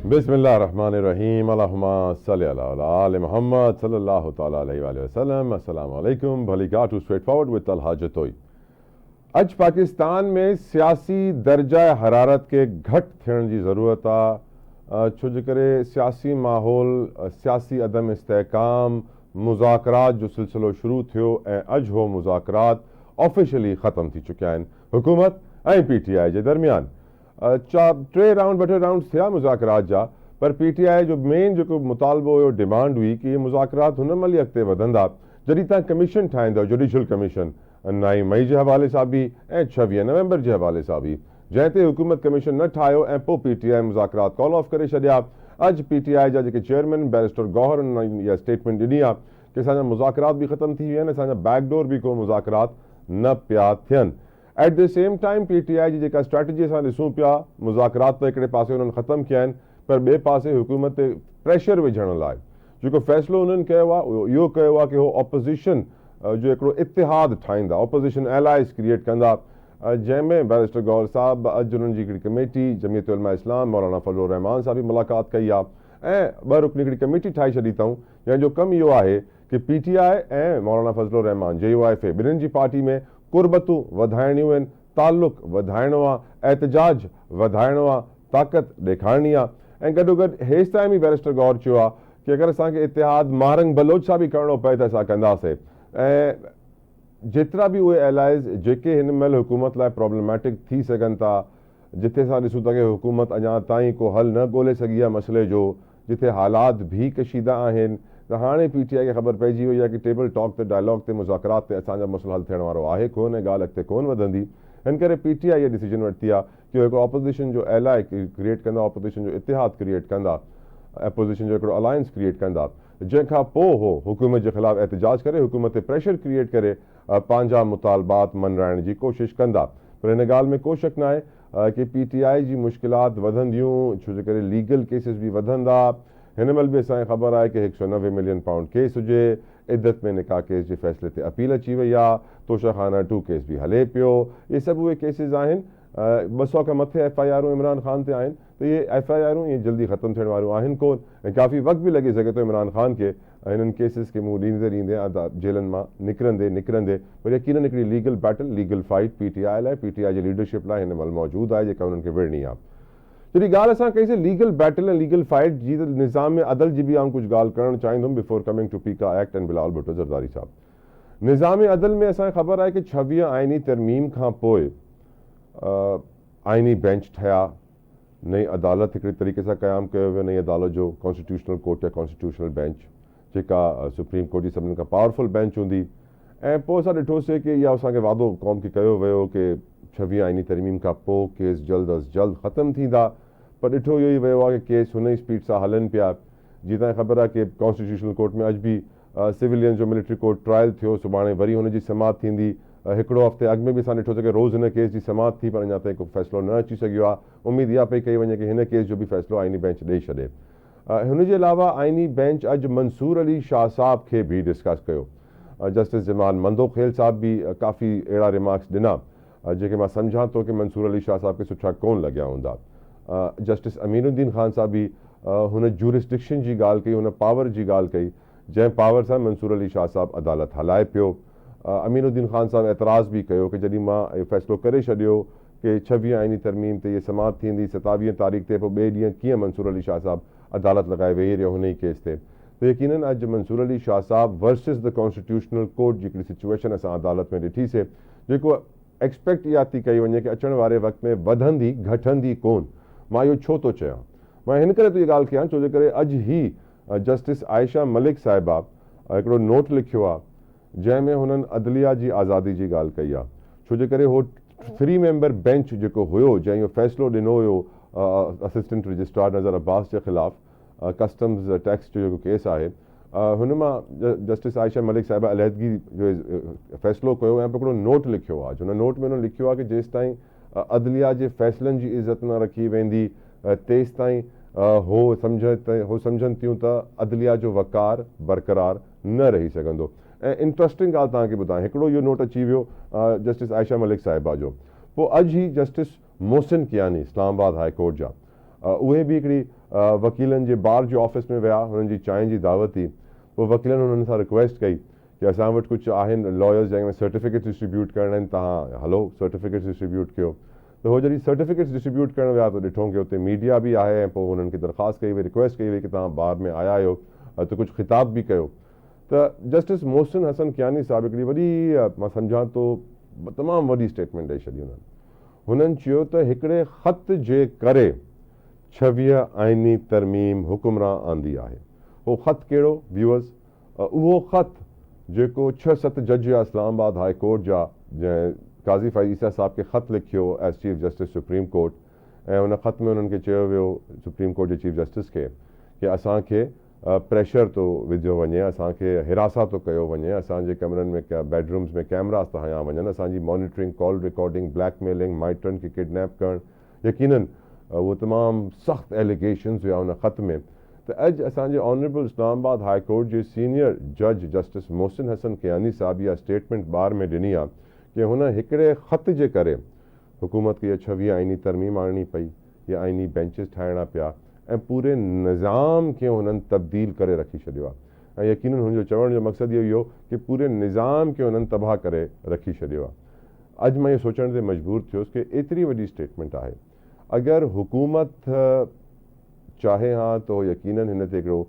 बिस्मिल्लाहिर्रहमानिर्रहीम अल्लाहुम्मा सल्ली अला आले मोहम्मद सल्लल्लाहु तआला अलैहि वसल्लम। अस्सलामु अलैकुम। भलीगा to straight forward with Talha Jatoi. अज पाकिस्तान में सियासी दर्जा हरारत के घट थियण जी ज़रूरत आहे, छो जे करे सियासी माहौल, सियासी अदम इस्तेहकाम, मुज़ाकरात जो सिलसिलो शुरू थियो ऐं अॼु हो मुज़ाकरात ऑफिशियली ख़त्म थी चुकिया आहिनि हुकूमत ऐं PTI जे दरमियान। टे राउंड ॿ टे राउंड थिया मुज़ाकरात जा, पर PTI जो मेन जेको मुतालबो हुयो, डिमांड हुई कि ये मुज़ाकरात हुन महिल ई अॻिते वधंदा जॾहिं तव्हां कमीशन ठाहींदव, जुडिशल कमीशन 9 मई जे हवाले सां बि ऐं 26 नवंबर जे हवाले सां बि, जंहिं ते हुकूमत कमीशन न ठाहियो ऐं पोइ PTI मुज़ाकरात कॉल ऑफ करे छॾिया। अॼु PTI जा जेके चेयरमैन बैरिस्टर गौहर इहा स्टेटमेंट ॾिनी आहे कि असांजा मुज़ाकरात बि ख़त्म थी विया आहिनि, असांजा बैकडोर बि को मुज़ाकरात न पिया थियनि। At the same time PTI जी जेका स्ट्रैटेजी असां ॾिसूं पिया, मुज़ाकरात त हिकिड़े पासे उन्हनि ख़त्म कया आहिनि, पर ॿिए पासे हुकूमत ते प्रेशर विझण लाइ जेको फ़ैसिलो उन्हनि कयो आहे उहो इहो कयो आहे कि उहो ऑपोज़िशन जो हिकिड़ो इतिहाद ठाहींदा, ऑपोज़िशन एलाइज़ क्रिएट कंदा, जंहिंमें बैरिस्टर गौहर साहब अॼु उन्हनि जी हिकिड़ी कमेटी जमीयत उलमा इस्लाम मौलाना फज़लुर रहमान सां बि मुलाक़ात कई आहे ऐं 2 रुकनी हिकिड़ी कमेटी ठाहे छॾी अथऊं, जंहिंजो कमु इहो आहे कि PTI ऐं मौलाना फज़लुर रहमान JUIF ॿिन्हिनि जी पार्टी में कुर्बतूं वधाइणियूं आहिनि, ताल्लुक़ वधाइणो आहे, एहतजाज वधाइणो आहे, ताक़त ॾेखारणी आहे। ऐं गॾोगॾु हेसि ताईं बि बैरिस्टर गौर चयो आहे कि अगरि असांखे इतिहाद मारंग बलोच सां बि करिणो पए त असां कंदासीं। ऐं जेतिरा बि उहे एलाइज़ जेके हिन महिल हुकूमत लाइ प्रॉब्लमेटिक थी सघनि था, जिथे असां ॾिसूं था कि हुकूमत अञा ताईं को हल न ॻोल्हे सघी आहे मसइले जो, जिथे हालात भी कशीदा आहिनि, त हाणे PTI खे ख़बर पइजी वई आहे कि टेबल टॉक ते, डायलॉग ते, मुज़ाकरात ते असांजा मसइलो हल थियण वारो आहे कोन ऐं ॻाल्हि अॻिते कोन वधंदी। हिन करे PTI इहा डिसीजन वरिती आहे कि हिकिड़ो ऑपोज़िशन जो एलाए क्रिएट कंदा, ऑपोज़िशन जो इतिहाद क्रिएट कंदा, अपोज़िशन जो हिकिड़ो अलायंस क्रिएट कंदा, जंहिंखां पोइ हो हुकूमत जे ख़िलाफ़ एहतजाज करे, हुकूमत ते प्रेशर क्रिएट करे पंहिंजा मुतालबात मनराइण जी कोशिशि कंदा। पर हिन ॻाल्हि में को शक न आहे कि PTI जी मुश्किलात वधंदियूं, छो जे करे लीगल केसिस बि वधंदा। हिन महिल बि असांखे ख़बर आहे कि 190 मिलियन पाउंड केस हुजे, इद्दत में निकाह केस जे फ़ैसिले ते अपील अची वई आहे, तोशाखाना 2 केस बि हले पियो। इहे सभु उहे केसिस आहिनि, 200 खां मथे FIR इमरान ख़ान ते आहिनि, त इहे FIR इहे जल्दी ख़त्म थियण वारियूं आहिनि कोन ऐं काफ़ी वक़्तु बि लॻी सघे थो इमरान ख़ान खे हिननि केसिस खे मुंहुं ॾींदे जेलनि मां निकिरंदे। पर यकीनन हिकिड़ी legal battle, legal fight PTI लाइ, PTI जी लीडरशिप लाइ हिन महिल मौजूदु आहे, जेका उन्हनि खे विड़नी आहे। जॾहिं ॻाल्हि असां कईसीं लीगल बैटल ऐं लीगल फाइट जी, त निज़ाम अदल जी बि आउं कुझु ॻाल्हि करणु चाहींदुमि बिफोर कमिंग टू पीका एक्ट एंड बिलावल भुट्टो ज़रदारी साहब। निज़ाम अदल में असांखे ख़बर आहे कि 26 आइनी तरमीम खां पोइ आइनी बेंच ठहिया, नई अदालत हिकिड़े तरीक़े सां क़यामु कयो वियो, नई अदालत जो कॉन्स्टिट्यूशनल कोर्ट या कॉन्स्टिट्यूशनल बेंच, जेका सुप्रीम कोर्ट जी सभिनी खां पावरफुल बेंच हूंदी। ऐं पोइ असां ॾिठोसीं कि इहा असांखे वादो क़ौम खे कयो वियो कि 26 आइनी तरमीम खां पोइ केस जल्द अज़ जल्द ख़त्म थींदा, पर ॾिठो इहो ई वियो आहे कि केस हुन ई स्पीड सां हलनि पिया। जीअं तव्हांखे ख़बर आहे कि कॉन्स्टिट्यूशनल कोर्ट में अॼु बि सिविलियन जो मिलिट्री कोर्ट ट्रायल थियो, सुभाणे वरी हुनजी समाअत थींदी। हिकिड़ो हफ़्ते अॻु में बि असां ॾिठोसीं कि रोज़ हिन केस जी समाअत थी, पर अञा ताईं को फ़ैसिलो न अची सघियो आहे। उमेदु इहा पई कई वञे कि हिन केस जो बि फ़ैसिलो आइनी बेंच ॾेई छॾे। हुनजे अलावा आइनी बेंच अॼु मंसूर अली शाह साहब खे बि डिस्कस कयो। जस्टिस जमान मंदोखेल साहब बि काफ़ी अहिड़ा रिमार्क्स ॾिना जेके मां सम्झां थो कि मंसूर अली शाह साहब खे सुठा कोन लॻिया हूंदा। जस्टिस अमीनुद्दीन ख़ान साहब बि हुन जूरिस्डिक्शन जी ॻाल्हि कई, हुन पावर जी ॻाल्हि कई जंहिं पावर सां मंसूर अली शाह साहब अदालत हलाए पियो। अमीनुद्दीन ख़ान साहब एतिराज़ बि कयो कि जॾहिं मां इहो फ़ैसिलो करे छॾियो कि 26 आइनी तरमीम ते इहे समाअत थींदी 27 तारीख़ ते, पोइ ॿिए ॾींहुं कीअं मंसूर अली शाह साहब अदालत लॻाए वेही रहियो हुन ई केस ते, त यकीनन अॼु मंसूर अली शाह साहब वर्सिस द कॉन्स्टिट्यूशनल कोर्ट जी हिकिड़ी सिचुएशन असां अदालत में ॾिठीसीं, जेको एक्सपेक्ट इहा थी कई वञे कि अचण वारे वक़्त में वधंदी घटंदी कोन। मां इहो छो थो चयां, मां हिन करे इहा ॻाल्हि कयां छो जे करे अॼु ई जस्टिस आयशा मलिक साहिबा हिकिड़ो नोट लिखियो आहे जंहिंमें हुननि अदलिया जी आज़ादी जी ॻाल्हि कई आहे, छो जे करे हो 3 मेंबर बेंच जेको हुयो जंहिं इहो फ़ैसिलो ॾिनो हुयो असिस्टेंट रजिस्ट्रार नज़र अब्बास जे ख़िलाफ़ कस्टम्स टैक्स जो जेको केस आहे, हुन मां जस्टिस आयशा मलिक साहिबा अलहदगी जो फ़ैसिलो कयो ऐं हिकिड़ो नोट लिखियो आहे। हुन नोट में हुननि लिखियो आहे कि जेसि ताईं अदलिया जे फ़ैसिलनि जी इज़त न रखी वेंदी, तेसि ताईं हो सम्झनि थियूं त अदलिया जो वक़ार बरक़रार न रही सघंदो। ऐं इंट्रस्टिंग ॻाल्हि तव्हांखे ॿुधायां, हिकिड़ो इहो नोट अची वियो जस्टिस आयशा मलिक साहिबा जो, पोइ अॼु ई justice Mohsin Kiyani Islamabad high court जा, उहे बि हिकिड़ी वकीलन जे बार जो ऑफिस में विया हुननि जी चांहि जी दावत थी, वो वकीलन हुननि सां रिक्वेस्ट कई कि असां वटि कुझु आहिनि लॉयर्स जंहिंमें सर्टिफिकेट्स डिस्ट्रीब्यूट करणा आहिनि, तव्हां हलो सर्टिफिकेट्स डिस्ट्रीब्यूट कयो। त हो जॾहिं सर्टिफिकेट्स डिस्ट्रीब्यूट करण विया त ॾिठो कि उते मीडिया बि आहे ऐं पोइ हुननि खे दरख़्वास्त कई वई, रिक्वेस्ट कई वई कि तव्हां बार में आया आहियो त कुझु ख़िताब बि कयो। त जस्टिस मोहसिन हसन कियानी साहिब हिकिड़ी वॾी मां सम्झां थो तमामु वॾी स्टेटमेंट ॾेई छॾी हुननि। हुननि चयो त हिकिड़े ख़त जे करे 26 आइनी तरमीम हुकुमरां आंदी आहे। उहो ख़त कहिड़ो व्यूअर्स? उहो ख़त जेको 6-7 जज या इस्लामाबाद हाई कोर्ट जा जंहिं काज़ी फ़ाइज़ ईसा साहब खे ख़त लिखियो as chief justice supreme court, ऐं उन ख़त में उन्हनि खे चयो वियो सुप्रीम कोर्ट जे चीफ जस्टिस खे कि असांखे प्रेशर थो विधियो वञे, असांखे हिरासा थो कयो वञे, असांजे कमरनि में बेडरूम्स में कैमरास था हया वञनि, असांजी मॉनिटरिंग, कॉल रिकॉर्डिंग, ब्लैकमेलिंग, माइटनि खे किडनैप करणु, यकीनन उहो तमामु सख़्तु एलिगेशन्स हुया उन ख़त में। त अॼु असांजे ऑनरेबल इस्लामाबाद हाई कोर्ट जे सीनियर जज जस्टिस मोहसिन हसन कियानी साहब इहा स्टेटमेंट बार में ॾिनी आहे कि हुन हिकिड़े ख़त जे करे हुकूमत खे 26 आइनी तरमीम आणणी पई, या आइनी बेंचिस ठाहिणा पिया ऐं पूरे निज़ाम खे हुननि तब्दील करे रखी छॾियो आहे। ऐं यकीनन हुनजो चवण जो मक़सदु इहो ई हो कि पूरे निज़ाम खे हुननि तबाह करे रखी छॾियो आहे। अॼु मां इहो सोचण ते मजबूर थियुसि कि एतिरी वॾी स्टेटमेंट आहे, अगरि हुकूमत चाहे हा तो यकीनन हिन ते हिकिड़ो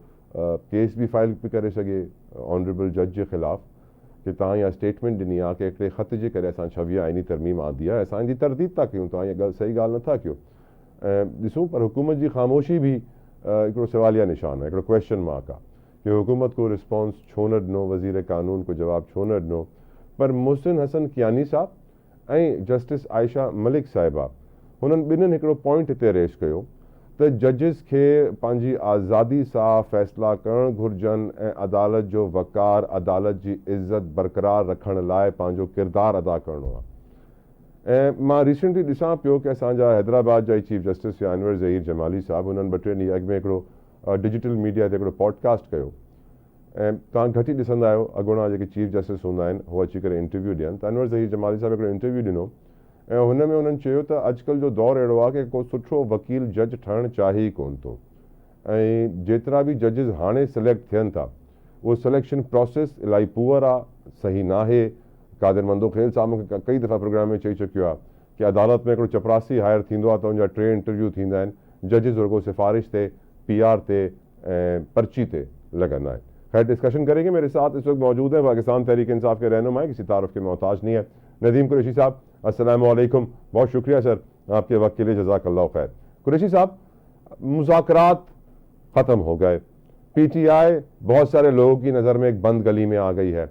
केस बि फाइल बि करे सघे ऑनरेबल जज जे ख़िलाफ़ कि तव्हां इहा स्टेटमेंट ॾिनी आहे कि हिकिड़े ख़त जे करे असां 26 आइनी तरमीम आंदी आहे, असांजी तरदीद था कयूं, तव्हां इहा सही ॻाल्हि नथा कयो। ऐं ॾिसूं पर हुकूमत जी ख़ामोशी बि हिकिड़ो सवालिया निशान आहे, हिकिड़ो क्वेश्चन मार्क आहे कि हुकूमत को रिस्पॉन्स छो न ॾिनो, वज़ीर कानून को जवाबु छो न ॾिनो। पर मोहसिन हसन कियानी साहब ऐं जस्टिस आयशा मलिक साहिबा हुननि ॿिन्हिनि हिकिड़ो पॉइंट हिते रेस कयो त जजिस खे पंहिंजी आज़ादी सां फ़ैसिला करणु घुरिजनि ऐं अदालत जो वक़ार, अदालत जी इज़त बरक़रार रखण लाइ पंहिंजो किरदारु अदा करिणो आहे। ऐं मां रिसेंटली ॾिसां पियो कि असांजा हैदराबाद जा चीफ जस्टिस अनवर ज़हीर जमाली साहब हुननि 2-3 ॾींहं अॻु में हिकिड़ो डिजिटल मीडिया ते हिकिड़ो पॉडकास्ट कयो, ऐं तव्हां घटि ई ॾिसंदा आहियो अॻोणा जेके चीफ जस्टिस हूंदा आहिनि उहो अची करे इंटरव्यू ॾियनि। त अनवर ज़हीर जमाली साहब हिकिड़ो इंटरव्यू ॾिनो ऐं हुन में हुननि चयो त अॼुकल्ह जो दौरु अहिड़ो आहे कि को सुठो वकील जज ठहणु चाहे ई कोन थो, ऐं जेतिरा बि जजिस हाणे सिलेक्ट थियनि था उहो सिलेक्शन प्रोसेस इलाही पुअर आहे, सही नाहे। कादिर मंदोखेल साहब मूंखे कई दफ़ा प्रोग्राम में चई चुकियो आहे कि अदालत में हिकिड़ो चपरासी हायर थींदो आहे त हुनजा 3 इंटरव्यू थींदा आहिनि, जजिस रुगो सिफारिश ते, PR ते ऐं पर्ची ते लगंदा आहिनि। खैर डिस्कशन करेंगे। मेरे साथ इस वक्त मौजूद है पाकिस्तान तहरीक इंसाफ के रहनुमा, किसी तारुफ के मोहताज नहीं है, नदीम कुरैशी साहब। अस्सलाम वालेकुम, बहुत शुक्रिया सर आपके वक्त के लिए, जज़ाकल्लाह खैर। कुरैशी साहब, मुज़ाकरात ख़त्म हो गए, PTI बहुत सारे लोगों की नज़र में एक बंद गली में आ गई है।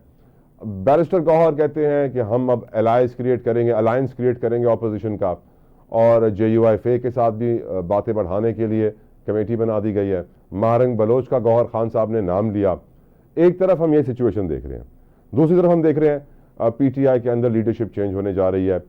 बैरिस्टर गौहर कहते हैं कि हम अब अलायंस क्रिएट करेंगे ऑपोजिशन का, और JUIFA के साथ भी बातें बढ़ाने के लिए कमेटी बना दी गई है। महारंग बलोच का गौहर खान साहब ने नाम लिया। एक तरफ हम ये सिचुएशन देख रहे हैं, दूसरी तरफ हम देख रहे हैं PTI के अंदर लीडरशिप चेंज होने जा रही है।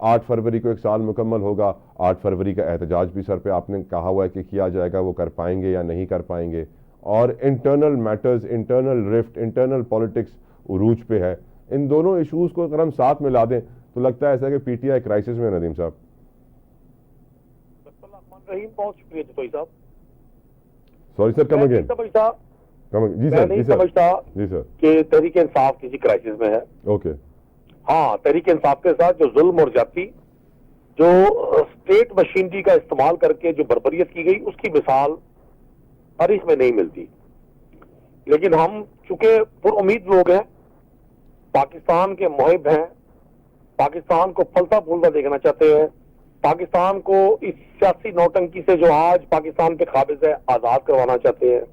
8 फरवरी को 1 साल मुकम्मल होगा। 8 फरवरी का एहतजाज भी सर पे आपने कहा हुआ है कि किया जाएगा, वो कर पाएंगे या नहीं कर पाएंगे। और internal matters, internal rift, internal politics उरूज पे है। इन दोनों इशूज़ को अगर हम साथ मिला दें तो लगता है ऐसा कि PTI क्राइसिस में। नदीम साहब, बहुत शुक्रिया जतोई साहब। Sorry sir, come again. जी सर, नहीं समझता कि तहरीक इंसाफ किसी क्राइसिस में है। ओके। हाँ, तहरीक इंसाफ के साथ जो जुल्म और जाति, जो स्टेट मशीनरी का इस्तेमाल करके जो बर्बरियत की गई, उसकी मिसाल तारीख में नहीं मिलती। लेकिन हम चूंकि पुरुम्मीद लोग हैं, पाकिस्तान के मुहिब हैं, पाकिस्तान को फलता फूलता देखना चाहते हैं, पाकिस्तान को इस सियासी नौटंकी से जो आज पाकिस्तान पे काबिज है आजाद करवाना चाहते हैं।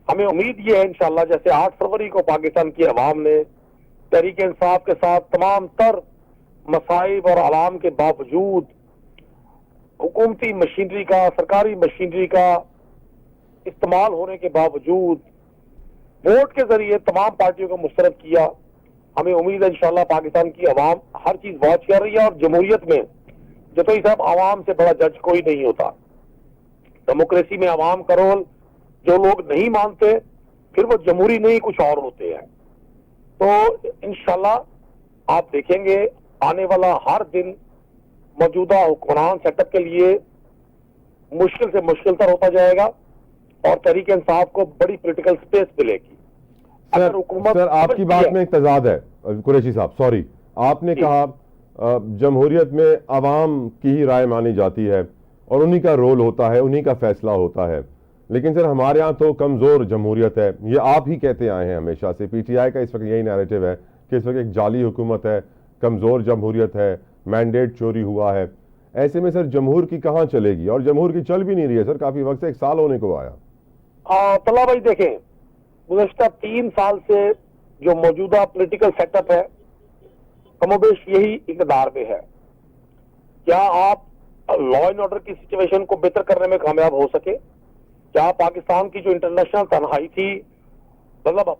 हमें उम्मीद ये है इंशाल्लाह जैसे 8 फरवरी को पाकिस्तान की अवाम ने तहरीक इंसाफ के साथ तमाम तर मसाइब और आवाम के बावजूद हुकूमती मशीनरी का, सरकारी मशीनरी का इस्तेमाल होने के बावजूद वोट के जरिए तमाम पार्टियों को मुस्तरद किया। हमें उम्मीद है इंशाल्लाह पाकिस्तान की अवाम हर चीज वॉच कर रही है। और जमहूरियत में जतोई साहब आवाम से बड़ा जज कोई नहीं होता। डेमोक्रेसी में अवाम का रोल जो लोग नहीं मानते फिर वो जमहूरी नहीं कुछ और होते हैं। तो इंशाल्लाह आप देखेंगे आने वाला हर दिन मौजूदा हुक्मरान सेटअप के लिए मुश्किल से मुश्किल तर होता जाएगा और तहरीक इंसाफ को बड़ी पॉलिटिकल स्पेस मिलेगी। सर, सर आपकी बात में एक तजाद है कुरैशी साहब, सॉरी, आपने कहा जमहूरियत में आवाम की ही राय मानी जाती है और उन्हीं का रोल होता है, उन्हीं का फैसला होता है, लेकिन सर हमारे यहाँ तो कमज़ोर जमहूरियत है, ये आप ही कहते आए हैं हमेशा से। पीटीआई का इस वक्त यही नैरेटिव है कि इस वक्त एक जाली हुकूमत है, कमज़ोर जमहूरियत है, मैंडेट चोरी हुआ है। ऐसे में सर जमहूर की कहाँ चलेगी, और जमहूर की चल भी नहीं रही है सर, काफ़ी वक्त से, 1 साल होने को आया। तला भाई देखें, गुज़श्ता 3 साल से जो मौजूदा पॉलिटिकल सेटअप है कमोबेश यही इक़्तिदार में है। क्या आप लॉ एंड ऑर्डर की सिचुएशन को बेहतर करने में कामयाब हो सके? क्या पाकिस्तान की जो इंटरनेशनल तन्हाई थी, मतलब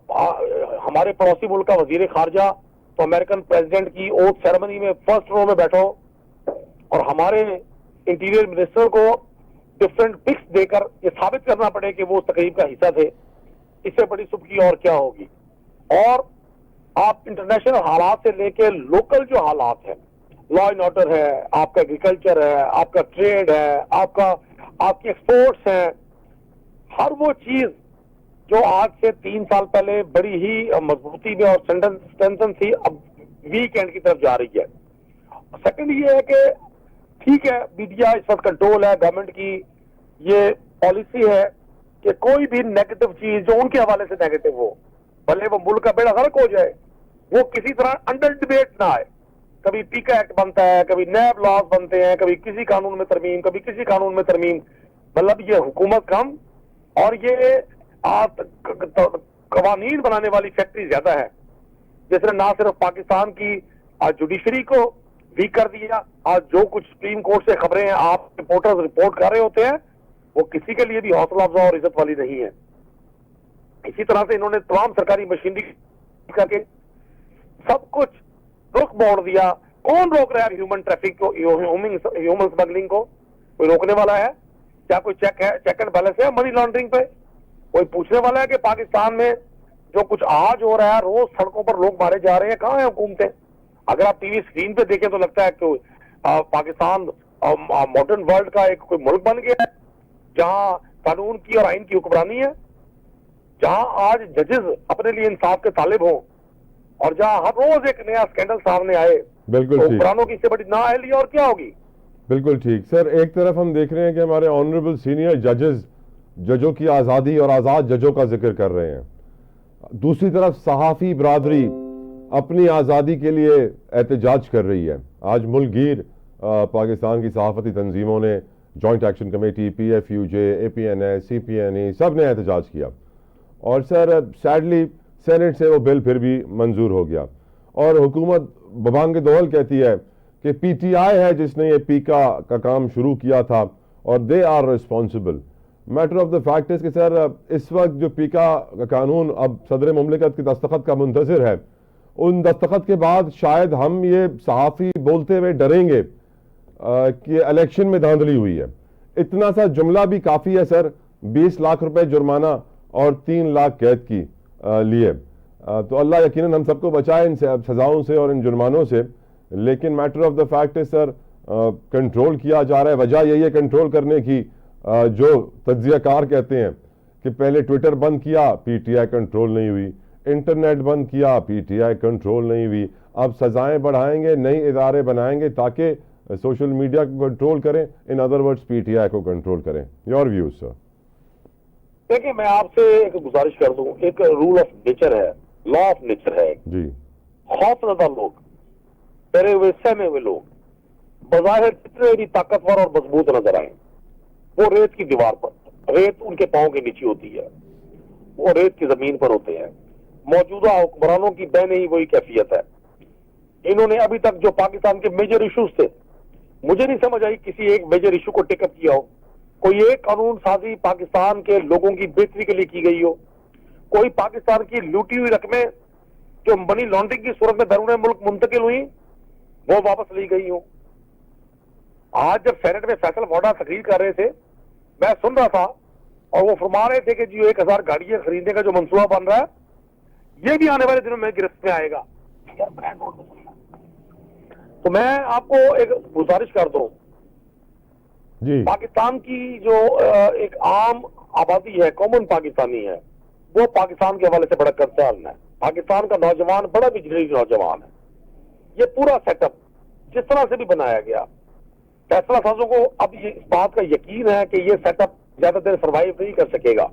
हमारे पड़ोसी मुल्क का वजीर खारजा तो अमेरिकन प्रेसिडेंट की ओथ सेरेमनी में फर्स्ट रो में बैठो और हमारे इंटीरियर मिनिस्टर को डिफरेंट पिक्स देकर ये साबित करना पड़े कि वो उस तकरीब का हिस्सा थे, इससे बड़ी सुख की और क्या होगी? और आप इंटरनेशनल हालात से लेके लोकल जो हालात है, लॉ एंड ऑर्डर है, आपका एग्रीकल्चर है, आपका ट्रेड है, आपकी एक्सपोर्ट्स हैं, हर वो चीज जो आज से 3 साल पहले बड़ी ही मजबूती में और स्ट्रेंथन थी, अब वीक एंड की तरफ जा रही है। सेकंड ये है कि ठीक है, मीडिया इस वक्त कंट्रोल है, गवर्नमेंट की ये पॉलिसी है कि कोई भी नेगेटिव चीज जो उनके हवाले से नेगेटिव हो, भले वो मुल्क का बेड़ा गर्क हो जाए, वो किसी तरह अंडर डिबेट ना आए। कभी पीका एक्ट बनता है, कभी नैब लॉज बनते हैं, कभी किसी कानून में तरमीम, कभी किसी कानून में तरमीम, मतलब ये हुकूमत कम और ये कवानीन बनाने वाली फैक्ट्री ज्यादा है, जिसने ना सिर्फ पाकिस्तान की जुडिशरी को वीक कर दिया, आज जो कुछ सुप्रीम कोर्ट से खबरें हैं आप रिपोर्टर्स रिपोर्ट कर रहे होते हैं, वो किसी के लिए भी हौसला अफजा और इज्जत वाली नहीं है। इसी तरह से इन्होंने तमाम सरकारी मशीनरी करके सब कुछ रुख मोड़ दिया। कौन रोक रहा है ह्यूमन ट्रैफिक को, ह्यूमन स्मगलिंग को? कोई रोकने वाला है? क्या कोई चेक एंड बैलेंस है मनी लॉन्ड्रिंग पे? कोई पूछने वाला है कि पाकिस्तान में जो कुछ आज हो रहा है, रोज सड़कों पर लोग मारे जा रहे हैं, कहाँ है हुकूमतें? अगर आप टीवी स्क्रीन पे देखें तो लगता है कि पाकिस्तान मॉडर्न वर्ल्ड का एक कोई मुल्क बन गया है जहां कानून की और आइन की हुक्मरानी है, जहां आज जजेस अपने लिए इंसाफ के तालिब हों और जहां हर रोज एक नया स्कैंडल सामने आए। बिल्कुल तो हुक्मरानों की इससे बड़ी नाअहली और क्या होगी? बिल्कुल ठीक सर। एक तरफ हम देख रहे हैं कि हमारे ऑनरेबल सीनियर जजेस जजों की आज़ादी और आज़ाद जजों का जिक्र कर रहे हैं, दूसरी तरफ सहाफ़ी बरादरी अपनी आज़ादी के लिए एहतजाज कर रही है। आज मुल्कगीर पाकिस्तान की सहाफ़ती तंजीमों ने, joint action committee, PFUJ, APNS, CPNE, सब ने एहतजाज किया और सर सैडली सेनेट से वो बिल फिर भी मंजूर हो गया और हुकूमत बबांग दोहल कहती है कि PTI है जिसने ये पीका का काम शुरू किया था और they are responsible. Matter of the fact is कि सर इस वक्त जो पीका का कानून अब सदर मुमलिकत की दस्तखत का मुंतज़िर है, उन दस्तखत के बाद शायद हम ये सहाफ़ी बोलते हुए डरेंगे कि इलेक्शन में धांधली हुई है। इतना सा जुमला भी काफ़ी है सर, 20 लाख रुपए जुर्माना और 3 लाख कैद की लिए। तो अल्लाह यकीनन हम सबको बचाए इन सजाओं से और इन जुर्मानों से, लेकिन मैटर ऑफ द फैक्ट है सर कंट्रोल किया जा रहा है। वजह यही है कंट्रोल करने की, जो तज्जियाकार कहते हैं कि पहले ट्विटर बंद किया, PTI कंट्रोल नहीं हुई, इंटरनेट बंद किया, PTI कंट्रोल नहीं हुई, अब सजाएं बढ़ाएंगे, नए इदारे बनाएंगे ताकि सोशल मीडिया को कंट्रोल करें, इन अदर वर्ड्स PTI को कंट्रोल करें। Your views sir? देखिए, मैं आपसे एक गुजारिश कर दूं, एक रूल ऑफ नेचर है, लॉ ऑफ नेचर है जी। खौफजदा लोग, डरे हुए सहमे हुए लोग बज़ाहिर कितने भी ताकतवर और मजबूत नजर आए, वो रेत की दीवार पर, रेत उनके पांव के नीचे होती है, वो रेत की जमीन पर होते हैं। मौजूदा हुक्मरानों की बहने ही वही कैफियत है। इन्होंने अभी तक जो पाकिस्तान के मेजर इश्यूज थे, मुझे नहीं समझ आई किसी एक मेजर इशू को टेकअप किया हो, कोई एक कानून साजी पाकिस्तान के लोगों की बेहतरी के लिए की गई हो, कोई पाकिस्तान की लूटी हुई रकमें जो मनी लॉन्ड्रिंग की सूरत में बैरून मुल्क मुंतकिल हुई वो वापस ली गई हो। आज जब सेनेट में फैसल वोडा तकरीर कर रहे थे, मैं सुन रहा था और वो फरमा रहे थे कि जी 1000 गाड़ियां खरीदने का जो मंसूबा बन रहा है ये भी आने वाले दिनों में गिरफ्त में आएगा। तो मैं आपको एक गुजारिश कर दूं, जी पाकिस्तान की जो एक आम आबादी है, कॉमन पाकिस्तानी है, वो पाकिस्तान के हवाले से बड़ा कंसर्न है। पाकिस्तान का नौजवान बड़ा बिजली नौजवान है। ये पूरा सेटअप जिस तरह से भी बनाया गया, फैसला साजों को अब ये इस बात का यकीन है कि ये सेटअप ज्यादा देर सर्वाइव नहीं कर सकेगा।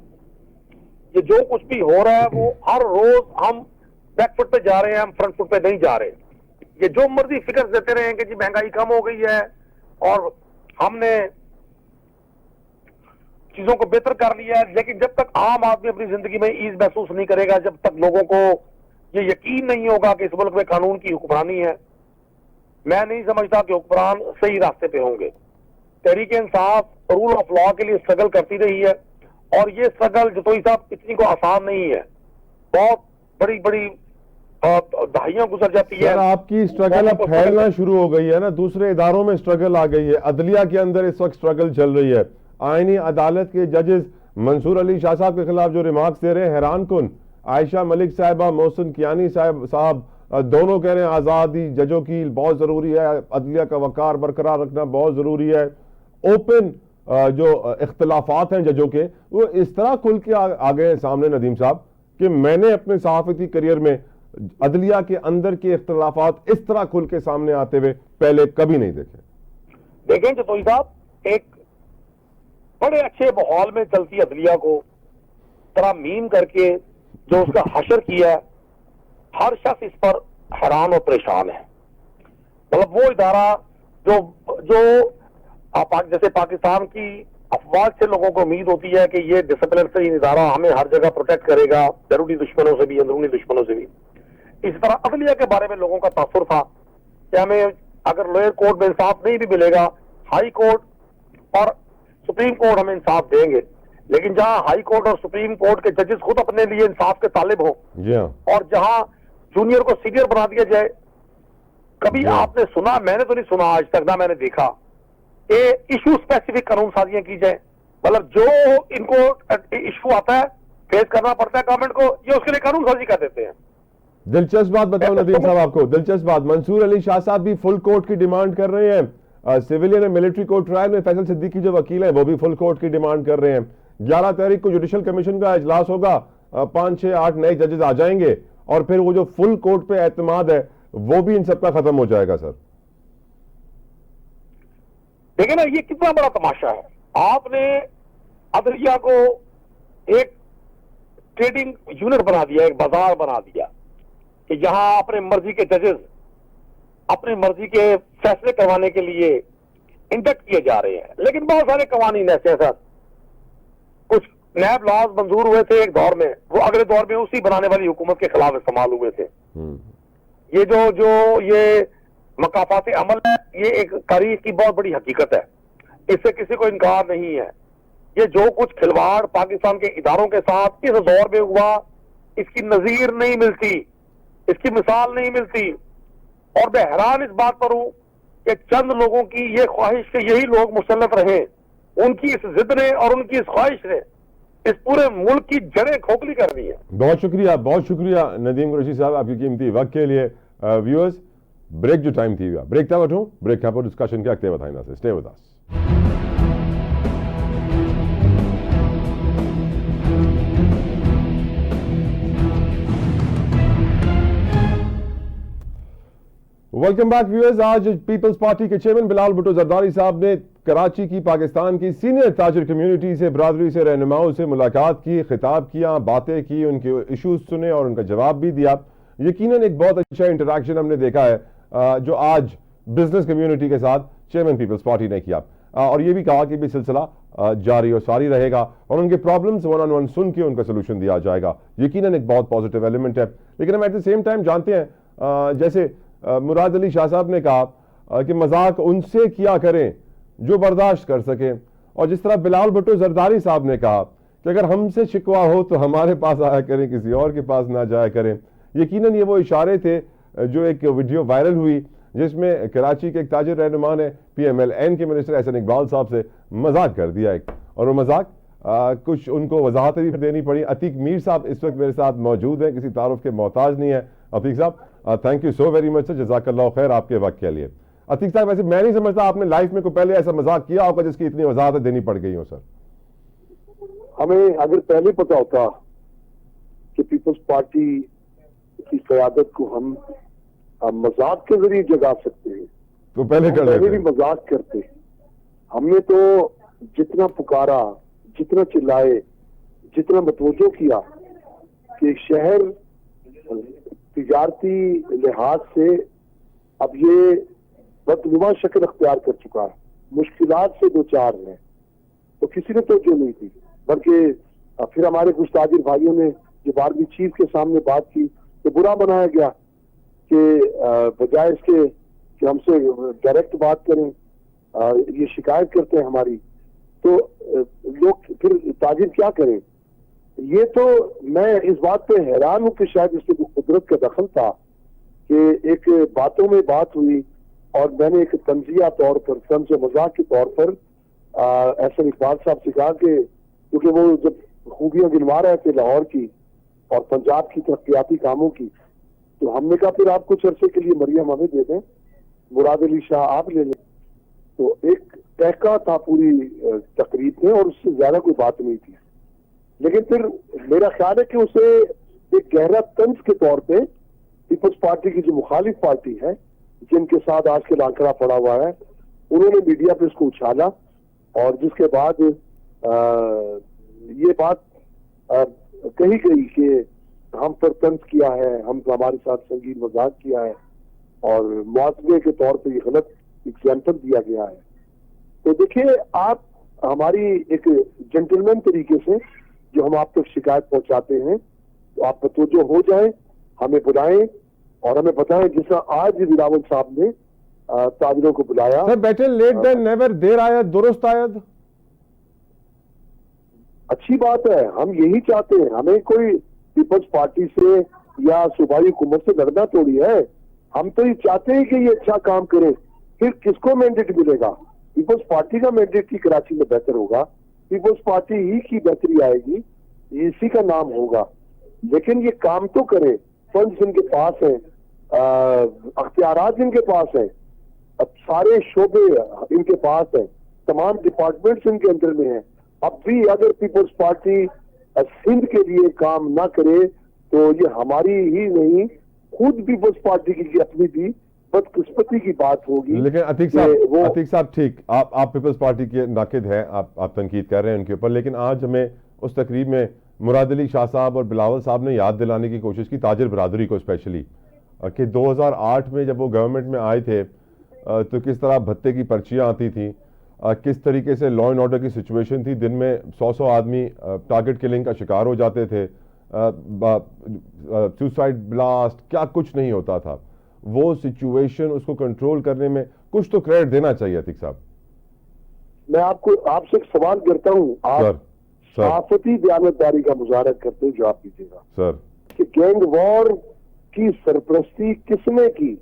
ये जो कुछ भी हो रहा है वो हर रोज हम बैक फुट पे जा रहे हैं, हम फ्रंट फुट पे नहीं जा रहे। ये जो मर्जी फिगर देते रहे कि जी महंगाई कम हो गई है और हमने चीजों को बेहतर कर लिया है, लेकिन जब तक आम आदमी अपनी जिंदगी में ईज महसूस नहीं करेगा, जब तक लोगों को ये यकीन नहीं होगा कि इस मुल्क में कानून की हुक्मरानी है, मैं नहीं समझता कि हुक्मरान सही रास्ते पे होंगे। Tehreek Insaf rule of law के लिए स्ट्रगल करती रही है और ये स्ट्रगल जतोई साहब इतनी को आसान नहीं है, बहुत बड़ी बड़ी दहाइयां गुजर जाती है। सर आपकी स्ट्रगल अब फैलना शुरू हो गई है ना, दूसरे इदारों में स्ट्रगल आ गई है, अदलिया के अंदर इस वक्त स्ट्रगल चल रही है। आईनी अदालत के जजेस मंसूर अली शाह साहब के खिलाफ जो रिमार्क्स दे रहे हैं हैरान कुन। आयशा मलिक साहिबा, मोहसिन कियानी साहब दोनों कह रहे हैं आज़ादी जजों की बहुत ज़रूरी है, अदलिया का वकार बरकरार रखना बहुत ज़रूरी है। ओपन जो इख्तलाफात हैं जजों के वो इस तरह खुल के आ गए सामने नदीम साहब कि मैंने अपने सहाफ़ती करियर में अदलिया के अंदर के इख्तलाफात इस तरह खुल के सामने आते हुए पहले कभी नहीं देखे। देखें जतोई साहब, एक बड़े अच्छे माहौल में चलती अदलिया को तरामीम करके जो उसका हशर किया, हर शख्स इस पर हैरान और परेशान है। मतलब वो इदारा जो जो जैसे पाकिस्तान की अफवाज से लोगों को उम्मीद होती है कि ये डिसिप्लिनरी इदारा हमें हर जगह प्रोटेक्ट करेगा, बैरूनी दुश्मनों से भी, अंदरूनी दुश्मनों से भी। इस तरह अदलिया के बारे में लोगों का तासुर था कि हमें अगर लोअर कोर्ट में इंसाफ नहीं भी मिलेगा, हाई कोर्ट और सुप्रीम कोर्ट हमें इंसाफ देंगे। लेकिन जहां हाई कोर्ट और सुप्रीम कोर्ट के जजेस खुद अपने लिए इंसाफ के तालिब हों और जहां जूनियर को सीनियर बना दिया जाए, कभी आपने सुना? मैंने तो नहीं सुना आज तक, ना मैंने देखा कि इशू स्पेसिफिक कानून साजियां की जाए। मतलब जो इनको इशू आता है, फेस करना पड़ता है गवर्नमेंट को, ये उसके लिए कानून साजी कर देते हैं। दिलचस्प बात बताओ नदीम साहब आपको, दिलचस्प बात, मंसूर अली शाह साहब भी फुल कोर्ट की डिमांड कर रहे हैं। Civilian and military court trial में फैसल सिद्दीकी जो वकील है वो भी फुल कोर्ट की डिमांड कर रहे हैं। 11 तारीख को जुडिशल कमीशन का इजलास होगा, 5, 6, 8 नए जजेस आ जाएंगे और फिर वो जो फुल कोर्ट पे एतमाद है वो भी इन सबका खत्म हो जाएगा। सर देखिए ना, ये कितना बड़ा तमाशा है। आपने अदलिया को एक ट्रेडिंग यूनिट बना दिया, एक बाजार बना दिया कि जहां अपने मर्जी के जजेस अपनी मर्जी के फैसले करवाने के लिए इंडक्ट किए जा रहे हैं। लेकिन बहुत सारे कवानीन ऐसे हैं सर, कुछ नैब लॉज मंजूर हुए थे एक दौर में, वो अगले दौर में उसी बनाने वाली हुकूमत के खिलाफ इस्तेमाल हुए थे। ये जो ये मकाफात अमल है, ये एक तारीख की बहुत बड़ी हकीकत है, इससे किसी को इनकार नहीं है। ये जो कुछ खिलवाड़ पाकिस्तान के इदारों के साथ इस दौर में हुआ, इसकी नजीर नहीं मिलती, इसकी मिसाल नहीं मिलती। और मैं हैरान इस बात पर हूं कि चंद लोगों की ये ख्वाहिश के यही लोग मुसल्लत रहे, उनकी इस जिद ने और उनकी इस ख्वाहिश ने इस पूरे मुल्क की जड़ें खोखली कर दी है। बहुत शुक्रिया नदीम कुरैशी साहब आपकी कीमती वक्त के लिए। व्यूअर्स, ब्रेक जो टाइम थी ब्रेक था वठूं, ब्रेक खां पोइ डिस्कशन खे अॻिते वधाईंदासीं। Stay with us. Welcome back viewers. आज पीपल्स पार्टी के चेयरमैन बिलाल भुट्टो जरदारी साहब ने कराची की पाकिस्तान की सीनियर ताजिर कम्युनिटी से, बरादरी से, रहनुमाओं से मुलाकात की, खिताब किया, बातें की, उनके इशूज सुने और उनका जवाब भी दिया। यकीनन एक बहुत अच्छा इंटरेक्शन हमने देखा है जो आज बिजनेस कम्युनिटी के साथ चेयरमैन पीपल्स पार्टी ने किया, और ये भी कहा कि भी सिलसिला जारी और सारी रहेगा और उनके प्रॉब्लम्स 1-on-1 सुन के उनका सोल्यूशन दिया जाएगा। यकीनन एक बहुत पॉजिटिव एलिमेंट है। लेकिन हम एट द सेम टाइम जानते हैं जैसे मुराद अली शाह साहब ने कहा कि मजाक उनसे किया करें जो बर्दाश्त कर सकें, और जिस तरह बिलाल भुट्टो जरदारी साहब ने कहा कि अगर हमसे शिकवा हो तो हमारे पास आया करें, किसी और के पास ना जाया करें। यकीनन ये वो इशारे थे जो एक वीडियो वायरल हुई जिसमें कराची के एक ताजिर रहनुमा ने PMLN के मिनिस्टर एहसन इकबाल साहब से मजाक कर दिया एक, और वो मजाक कुछ उनको वजाहत भी देनी पड़ी। अतीक मीर साहब इस वक्त मेरे साथ मौजूद हैं, किसी तारुफ के मोहताज नहीं है। अतीक साहब, thank you so very much sir, जज़ाकल्लाह खैर आपके वक्त के लिए। अतीक साहब, वैसे मैं नहीं समझता आपने लाइफ में कोई पहले ऐसा मजाक किया होगा जिसकी इतनी वजाहत देनी पड़ गई हो सर। हमें अगर पहले पता होता कि पीपल्स पार्टी की क़यादत को हम मजाक के जरिए जगा सकते हैं तो पहले कर भी लेते। मजाक करते। हमने तो जितना पुकारा, जितना चिल्लाए, जितना मतवजो किया कि शहर तिजारती लिहाज से अब ये बदनुमा शक्ल अख्तियार कर चुका है, मुश्किलात से दो चार है, तो किसी ने तवज्जो नहीं की। बल्कि फिर हमारे कुछ ताजिर भाइयों ने जब आर्मी चीफ के सामने बात की तो बुरा बनाया गया कि बजाय इसके कि हमसे डायरेक्ट बात करें, ये शिकायत करते हैं हमारी, तो लोग फिर ताजिर क्या करें। ये तो मैं इस बात पे हैरान हूं कि शायद इसमें कुदरत का दखल था कि एक बातों में बात हुई और मैंने एक तंजिया तौर पर, तंज मजाक के तौर पर एहसन इकबाल साहब से कहा कि क्योंकि वो जब खूबियां गिनवा रहे थे लाहौर की और पंजाब की तरक्याती कामों की, तो हमने कहा फिर आप कुछ अरसे के लिए मरियम हमें दे दें, मुराद अली शाह आप ले लें। तो एक तहका था पूरी तकरीब में और उससे ज्यादा कोई बात नहीं थी। लेकिन फिर मेरा ख्याल है कि उसे एक गहरा तंज के तौर पे पीपल्स पार्टी की जो मुखालिफ पार्टी है, जिनके साथ आजकल आंकड़ा पड़ा हुआ है, उन्होंने मीडिया पे इसको उछाला और जिसके बाद ये बात कही गई कि हम पर तंज किया है, हम हमारे साथ संगीन मजाक किया है और मुआवजे के तौर पे ये गलत एग्जाम्पल दिया गया है। तो देखिए, आप हमारी एक जेंटलमैन तरीके से जो हम आप तक शिकायत पहुंचाते हैं, तो आप मतवज्जो हो जाए, हमें बुलाएं और हमें बताएं, जिस आज बिलावल साहब ने ताजिरों को बुलाया। सर बेटर लेट देन नेवर, देर आयत दुरुस्त आयत। अच्छी बात है, हम यही चाहते हैं। हमें कोई पीपल्स पार्टी से या सूबाई हुकूमत से लड़ना थोड़ी है, हम तो ये चाहते हैं कि ये अच्छा काम करें। फिर किसको मैंडेट मिलेगा? पीपल्स पार्टी का मैंडेट ही कराची में बेहतर होगा, पीपल्स पार्टी ही की बेहतरी आएगी, इसी का नाम होगा। लेकिन ये काम तो करें, फंड्स इनके पास है, अख्तियारात इनके पास है, अब सारे शोबे इनके पास है, तमाम डिपार्टमेंट्स इनके अंदर में है। अब भी अगर पीपल्स पार्टी सिंध के लिए काम ना करे तो ये हमारी ही नहीं, खुद पीपल्स पार्टी की अपनी भी बदकिस्मती की बात होगी। लेकिन अतीक साहब ठीक, आप पीपल्स पार्टी के नाकिद हैं, आप तनकीद कर रहे हैं उनके ऊपर, लेकिन आज हमें उस तकरीब में मुराद अली शाह साहब और बिलावल साहब ने याद दिलाने की कोशिश की, ताजिर बरादरी को स्पेशली, कि 2008 में जब वो गवर्नमेंट में आए थे तो किस तरह भत्ते की पर्चियाँ आती थी, किस तरीके से लॉ एंड ऑर्डर की सिचुएशन थी, दिन में 100 आदमी टारगेट किलिंग का शिकार हो जाते थे, सुसाइड ब्लास्ट, क्या कुछ नहीं होता था। वो सिचुएशन, उसको कंट्रोल करने में कुछ तो क्रेडिट देना चाहिए अतीक साहब। मैं आपसे एक सवाल करता हूँ, आप सहाफती बयानतदारी का मुजाहरा करते हैं, जवाब दीजिएगा सर, कि गैंग वॉर की सरपरस्ती किसने की,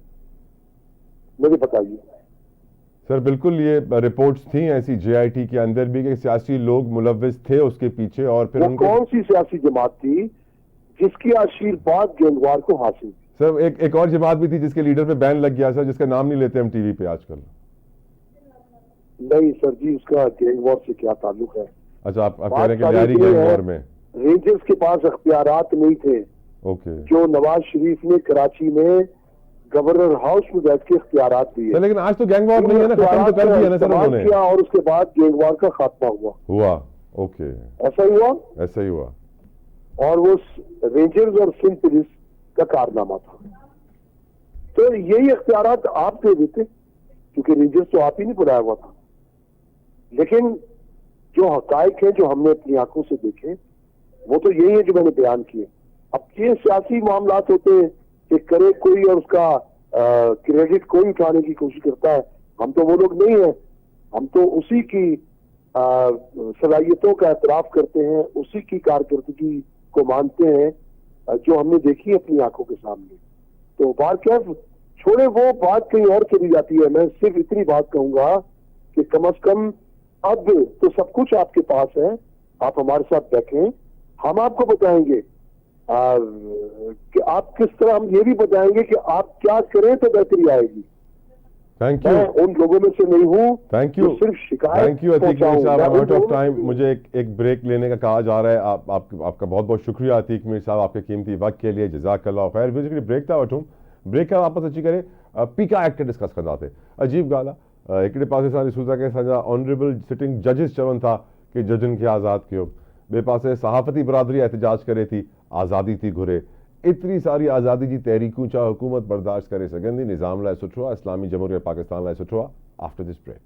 मुझे बताइए। सर बिल्कुल, ये रिपोर्ट्स थी ऐसी जेआईटी के अंदर भी कि सियासी लोग मुलव्विस थे उसके पीछे, और फिर वो कौन सी सियासी जमात थी जिसकी आशीर्वाद गैंगवार को हासिल? सर एक और जमात भी थी जिसके लीडर पे बैन लग गया सर, जिसका नाम नहीं लेते हम टीवी पे आजकल। नहीं सर जी, उसका गैंगवार से क्या ताल्लुक है? अच्छा, आप कह रहे हैं कि लियारी गैंगवार में रेंजर्स के पास अख्तियारात नहीं थे, ओके, जो नवाज शरीफ ने कराची में गवर्नर हाउस में बैठ के इख्तियारात दिए। लेकिन आज तो गैंगवार नहीं है ना, खत्म तो कर दिया ना सर उन्होंने किया, और उसके बाद गैंगवार का खात्मा हुआ। ओके, ऐसा ही हुआ, ऐसा ही हुआ, और वो रेंजर्स और सिंध पुलिस का कारनामा था। तो यही इख्तियारात आप दे देते, क्योंकि रेंजर्स तो आप ही नहीं बुलाया हुआ था। लेकिन जो हकायक है, जो हमने अपनी आंखों से देखे, वो तो यही है जो मैंने बयान किए। अब ये सियासी मामलात होते हैं कि करे कोई और उसका क्रेडिट कोई उठाने की कोशिश करता है। हम तो वो लोग नहीं है, हम तो उसी की सलाहियतों का एतराफ करते हैं, उसी की कारकर्दगी को मानते हैं जो हमने देखी अपनी आंखों के सामने। तो बात क्या, छोड़े वो बात कहीं और चली जाती है। मैं सिर्फ इतनी बात कहूंगा कि कम से कम अब तो सब कुछ आपके पास है, आप हमारे साथ बैठें, हम आपको बताएंगे कि आप किस तरह, हम ये भी बताएंगे कि आप क्या करें तो बेहतरी आएगी। Thank U. मैं उन लोगों में से नहीं हूँ। थैंक यू, सिर्फ शिकायत थैंक यू अतीक मीर साहब। पहुंचाऊं। आउट ऑफ टाइम, मुझे एक ब्रेक लेने का कहा जा रहा है। आपका बहुत बहुत शुक्रिया अतीक मीर साहब, आपके कीमती वक्त के लिए। जज़ाकल्लाह खैर। बेसिकली ब्रेक था वठूं, ब्रेक का वापस अची करे पीका एक्ट डिस्कस कंदा थे। अजीब ॻाल्हि आहे, हिकिड़े पासे असां ॾिसूं था कि असांजा ऑनरेबल सिटिंग जजिस चवनि था कि जजनि खे आज़ादु कयो, ॿिए पासे सहाफ़ती बिरादरी एहतजाज करे थी, आज़ादी थी घुरे। एतिरी सारी आज़ादी जी तहरीकूं छा हुकूमत बर्दाश्त करे सघंदी? निज़ाम लाइ सुठो आहे, इस्लामी जमहूरियत पाकिस्तान लाइ सुठो आहे। After this break.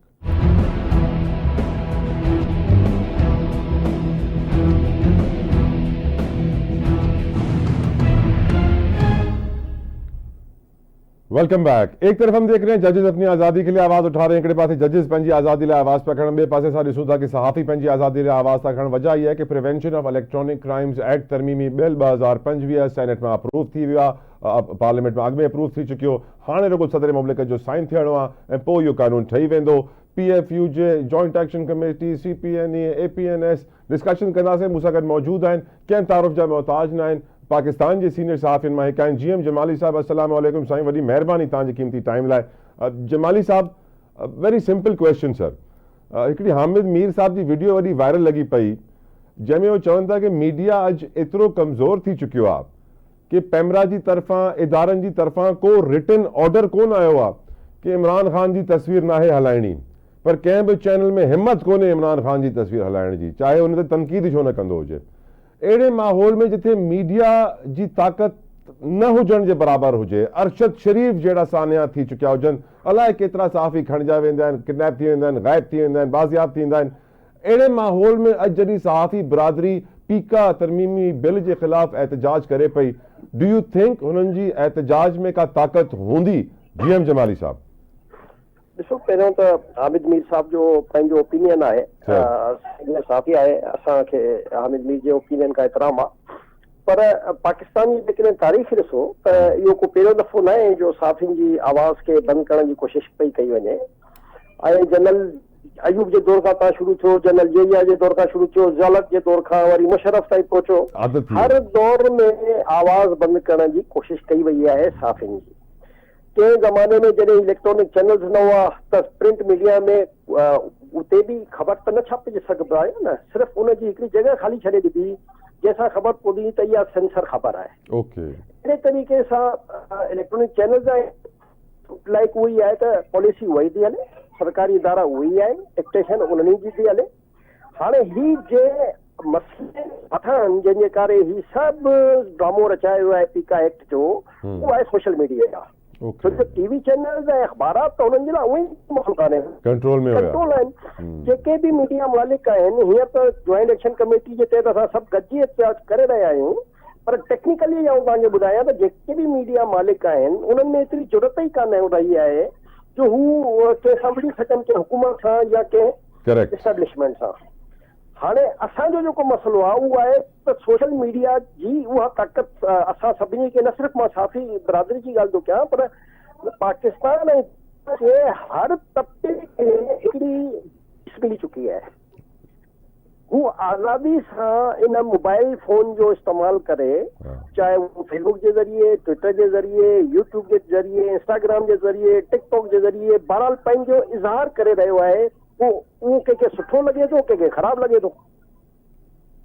Welcome back. एक तरफ हम देख रहे हैं जजेस अपनी आज़ादी के लिए आवाज़ उठा रहे हैं, हिकिड़े पासे जजेस पंहिंजी आज़ादी लाइ आवाज़ पिया खणनि, ॿिए पासे असां ॾिसूं था कि सहाफ़ी पंहिंजी आज़ादी लाइ आवाज़ था खणनि। वजह इहा आहे कि prevention of electronic crimes act तरमीमी बिल 2025 सेनेट में अप्रूव थी वियो आहे, पार्लियामेंट में अॻु में अप्रूव थी चुकियो। हाणे रुगो सदर मुमलिकत जो साइन थियणो आहे ऐं पोइ इहो कानून ठही वेंदो। PFU जे joint action committee, CPNE, APNS discussion कंदासीं। मूंसां गॾु मौजूदु आहिनि, कंहिं तारुफ़ जा मोहताज न आहिनि, पाकिस्तान के सीनियर सहाफ़ियुनि मां हिकु आहिनि GM जमाली साहब। अस्सलाम वालेकुम साईं, वॾी महिरबानी तव्हांजी कीमती टाइम लाइ। जमाली साहब, वेरी सिंपल क्वेश्चन सर। हिकिड़ी हामिद मीर साहब जी वीडियो वॾी वायरल लॻी पई, जंहिंमें उहो चवनि था कि मीडिया अॼु एतिरो कमज़ोर थी चुकियो आहे कि पैमरा जी तरफ़ां, इदारनि जी तरफ़ां को रिटन ऑर्डर कोन आयो आहे कि इमरान ख़ान जी तस्वीर नाहे हलाइणी, पर कंहिं बि चैनल में हिम्मत कोन्हे इमरान ख़ान जी तस्वीर हलाइण जी, चाहे उन ते तनक़ीद छो न कंदो हुजे। अहिड़े माहौल में जिथे मीडिया जी ताक़त न हुजण जे बराबरि हुजे, अरशद शरीफ जहिड़ा सानिया थी चुकिया हुजनि, अलाए केतिरा सहाफ़ी खणिजा वेंदा आहिनि, किडनैप थी वेंदा आहिनि, ग़ाइब थी वेंदा आहिनि, बाज़ियाब थींदा आहिनि। अहिड़े माहौल में अॼु जॾहिं सहाफ़ी बिरादरी पीका तरमीमी बिल जे ख़िलाफ़ एहतजाज करे पई, डू यू थिंक हुननि जी एहतजाज में का ताक़त हूंदी? GM जमाली साहब। ॾिसो, पहिरियों त हामिद मीर साहब जो पंहिंजो ओपिनियन आहे, साफ़ी आहे, असांखे हामिद मीर जे ओपिनियन खां एतिराम आहे, पर पाकिस्तान जी जेकॾहिं तारीख़ ॾिसो त इहो को पहिरियों दफ़ो न आहे जो साफ़ियुनि जी आवाज़ खे बंदि करण जी कोशिशि पई कई वञे। ऐं जनरल अयूब जे दौर खां तव्हां शुरू थियो, जनरल जेरिया जे दौर खां शुरू थियो, ज़ियालत जे दौर खां वरी मुशर्रफ ताईं पहुचो, हर दौर में आवाज़ बंदि करण जी कोशिशि कई वई आहे साफ़ियुनि जी। कंहिं ज़माने में जॾहिं इलेक्ट्रॉनिक चैनल्स न हुआ त प्रिंट मीडिया में उते बि ख़बर त न छापिजी सघिबो आहे न, सिर्फ़ु उनजी हिकिड़ी जॻह ख़ाली छॾे ॾिबी जंहिंसां ख़बर पवंदी त इहा सेंसर ख़बर आहे। अहिड़े तरीक़े सां इलेक्ट्रॉनिक चैनल्स लाइक उहो ई आहे त पॉलिसी उहा ई थी हले, सरकारी इदारा उहे ई आहिनि, एक्टेशन उन्हनि जी थी हले। हाणे ही जे मसइले वठण जंहिंजे करे ही सभु ड्रामो रचायो वियो आहे पीका एक्ट जो, उहो आहे सोशल मीडिया। छो जो TV चैनल्स ऐं अख़बारात त हुननि जे लाइ उहे ई मुफ़्त आहिनि, कंट्रोल आहिनि। जेके बि मीडिया मालिक आहिनि, हीअं त जॉइंट एक्शन कमेटी जे तहत असां सभु गॾिजी एहतजाज करे रहिया आहियूं, पर टेक्निकली आउं तव्हांखे ॿुधायां त जेके बि मीडिया मालिक आहिनि उन्हनि में एतिरी ज़रूरत ई कान रही आहे जो हू कंहिं सां विड़ी सघनि, कंहिं हुकूमत सां या कंहिं इस्टेब्लिशमेंट सां। हाणे असांजो जेको मसइलो आहे उहो आहे त सोशल मीडिया जी उहा ताक़त असां सभिनी खे, न सिर्फ़ु मां साफ़ी बिरादरी जी ॻाल्हि थो कयां, पर पाकिस्तान ऐं हर तबके खे हिकिड़ी मिली चुकी आहे। हू आज़ादी सां इन मोबाइल फोन जो इस्तेमालु करे, चाहे वो फेसबुक जे ज़रिए, ट्विटर जे ज़रिए, यूट्यूब जे ज़रिए, इंस्टाग्राम जे ज़रिए, टिकटॉक जे ज़रिए बहरहाल पंहिंजो इज़हार करे रहियो आहे। उहो कंहिंखे सुठो लॻे थो, कंहिंखे ख़राबु लॻे थो।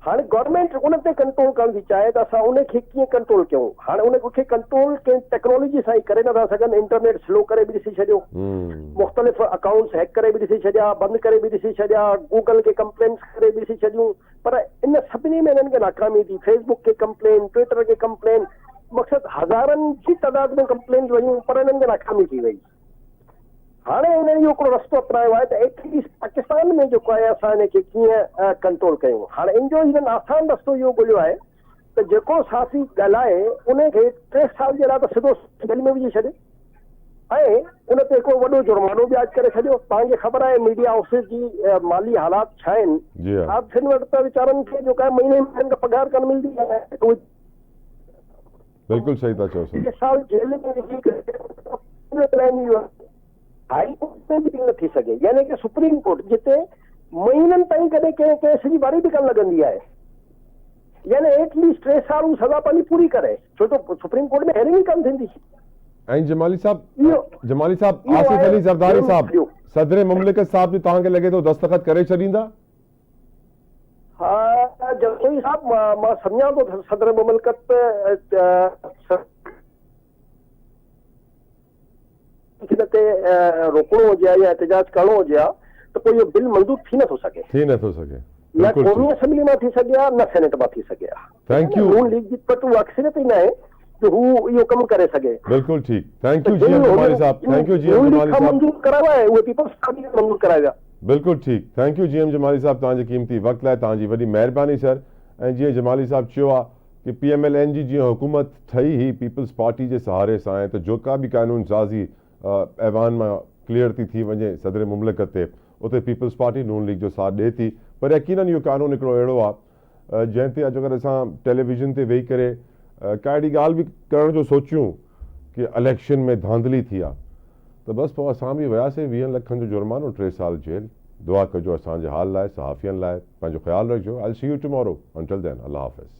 हाणे गवर्नमेंट उन ते कंट्रोल करण थी चाहे त असां उनखे कीअं कंट्रोल कयूं? हाणे उनखे कंट्रोल कंहिं टेक्नोलॉजी सां ई करे नथा सघनि। इंटरनेट स्लो करे बि ॾिसी छॾियो, मुख़्तलिफ़ अकाउंट्स हैक करे बि ॾिसी छॾिया, बंदि करे बि ॾिसी छॾिया, गूगल खे कंप्लेंट्स करे बि ॾिसी छॾियूं, पर इन सभिनी में हिननि खे नाकामी थी। फेसबुक खे कंप्लेन, ट्विटर खे कंप्लेन, मक़सदु हज़ारनि जी तइदाद में कंप्लेन वयूं, पर हिननि खे नाकामी थी वई। हाणे हिननि इहो हिकिड़ो रस्तो अपनायो आहे त एटलीस्ट पाकिस्तान में जेको आहे असां हिनखे कीअं कंट्रोल कयूं। हाणे इन जो हिननि आसान रस्तो इहो ॻोल्हियो आहे त जेको साफ़ी ॻाल्हाए उनखे 3 साल जे लाइ त सिधो जेल में विझी छॾे ऐं उन ते हिकिड़ो वॾो जुर्मानो बि आज करे छॾियो। तव्हांखे ख़बर आहे मीडिया हाउसिस जी माली हालात छा आहिनि। साफ़ियुनि वटि त वीचारनि खे जेको आहे महीने में पघार कोन मिलंदी आहे। बिल्कुलु सही था चओ। 3 साल जेल में विझी करे हाई कोर्ट में बि न थी सघे, यानी कि सुप्रीम कोर्ट जिते महीननि ताईं कॾहिं कंहिं केस जी बारी बि कोन लॻंदी आहे, यानी एटलीस्ट 3 साल हू सज़ा पंहिंजी पूरी करे, छो जो सुप्रीम कोर्ट में हेरिंग ई कोन थींदी। ऐं जमाली साहब इहो आसिफ आहे, अली ज़रदारी ज़रूरु साहब थियो। सदर मुमलिकत साहब जो तव्हांखे लॻे थो दस्तखत करे छॾींदा? हा जसोई साहब मां सम्झां थो सदर मुमलिकत हिन ते रोकणो हुजे या एहतजाज करणो हुजे हा त पोइ इहो बिल मंज़ूर थी नथो सघे, न बिल्कुलु क़ौमी असेंबली मां थी सघे हा न सेनेट मां थी सघे हा। Thank you. नून लीग जी पट उहा अक्सरियत ई न आहे जो हू इहो कमु करे सघे। बिल्कुलु ठीकु। थैंक यू जीएम जमाली साहब। थैंक यू जीएम जमाली साहब। मंज़ूर करायो आहे उहे पीपल्स पार्टी खे मंज़ूर कराया। बिल्कुलु ठीकु। थैंक यू जीएम जमाली साहब तव्हांजे क़ीमती वक़्त लाइ, तव्हांजी वॾी महिरबानी सर। ऐं जीअं जमाली साहब चयो आहे कि PMLN जी जीअं हुकूमत ठही ही पीपल्स पार्टी जे सहारे सां आहे, त जेका बि कानून साज़ी ऐवान मां क्लियर थी वञे सदर मुमलिकत ते, उते पीपल्स पार्टी नून लीग जो साथ ॾिए थी। पर यकीनन इहो कानून हिकिड़ो अहिड़ो आहे जंहिं ते अॼु अगरि असां टेलीविज़न ते वेही करे का अहिड़ी ॻाल्हि बि करण जो सोचियूं कि इलेक्शन में धांधली थी आहे, त बसि पोइ असां बि वियासीं 20 लखनि जो जुर्मानो, 3 साल जेल। दुआ कजो असांजे हाल लाइ, सहाफ़ियनि लाइ। पंहिंजो ख़्यालु रखिजो। I will see you tomorrow. Until then, Allah हाफ़िज़।